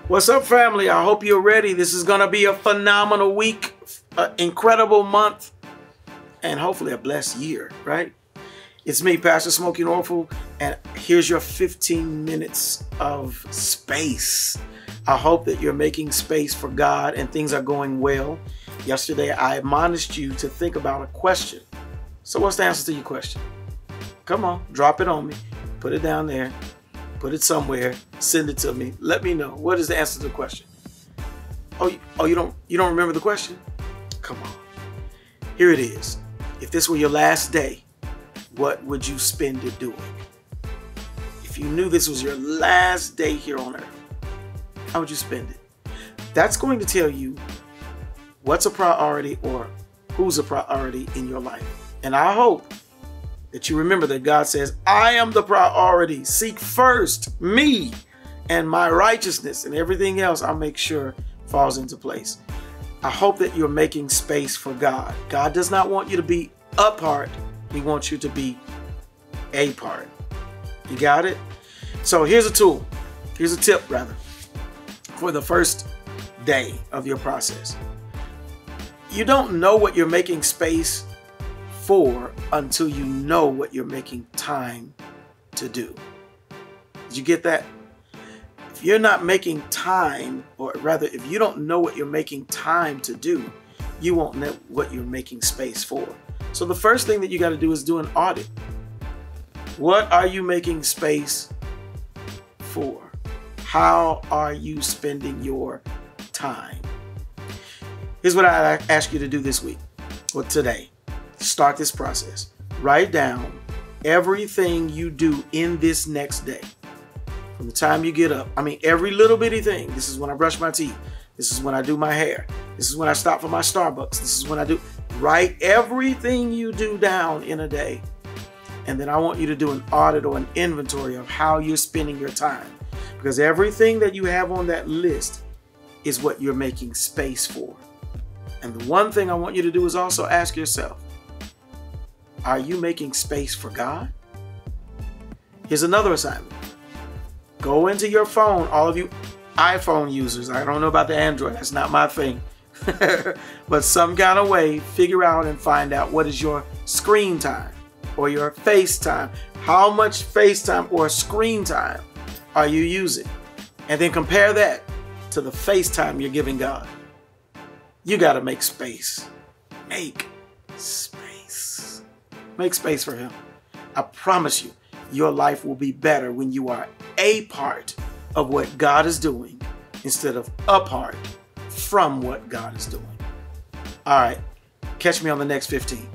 What's up, family? I hope you're ready. This is going to be a phenomenal week, an incredible month, and hopefully a blessed year, right? It's me, Pastor Smokey Norfolk, and here's your 15 minutes of space. I hope that you're making space for God and things are going well. Yesterday, I admonished you to think about a question. So what's the answer to your question? Come on, drop it on me. Put it down there. Put it somewhere. Send it to me. Let me know. What is the answer to the question? Oh, you don't remember the question? Come on. Here it is. If this were your last day, what would you spend it doing? If you knew this was your last day here on earth, how would you spend it? That's going to tell you what's a priority or who's a priority in your life. And I hope that you remember that God says, I am the priority. Seek first me and my righteousness, and everything else I'll make sure falls into place. I hope that you're making space for God. God does not want you to be a part. He wants you to be a part. You got it? So here's a tool. Here's a tip, rather, for the first day of your process. You don't know what you're making space for until you know what you're making time to do. Did you get that? If you're not making time, or rather, if you don't know what you're making time to do, you won't know what you're making space for. So the first thing that you got to do is do an audit. What are you making space for? How are you spending your time? Here's what I ask you to do this week or today. Start this process. Write down everything you do in this next day. From the time you get up. I mean, every little bitty thing. This is when I brush my teeth. This is when I do my hair. This is when I stop for my Starbucks. This is when I do. Write everything you do down in a day. And then I want you to do an audit or an inventory of how you're spending your time. Because everything that you have on that list is what you're making space for. And the one thing I want you to do is also ask yourself, are you making space for God? Here's another assignment. Go into your phone, all of you iPhone users. I don't know about the Android. That's not my thing. But some kind of way, figure out and find out what is your screen time or your FaceTime. How much FaceTime or screen time are you using? And then compare that to the FaceTime you're giving God. You got to make space. Make space. Make space for Him. I promise you, your life will be better when you are a part of what God is doing instead of apart from what God is doing. All right. Catch me on the next 15.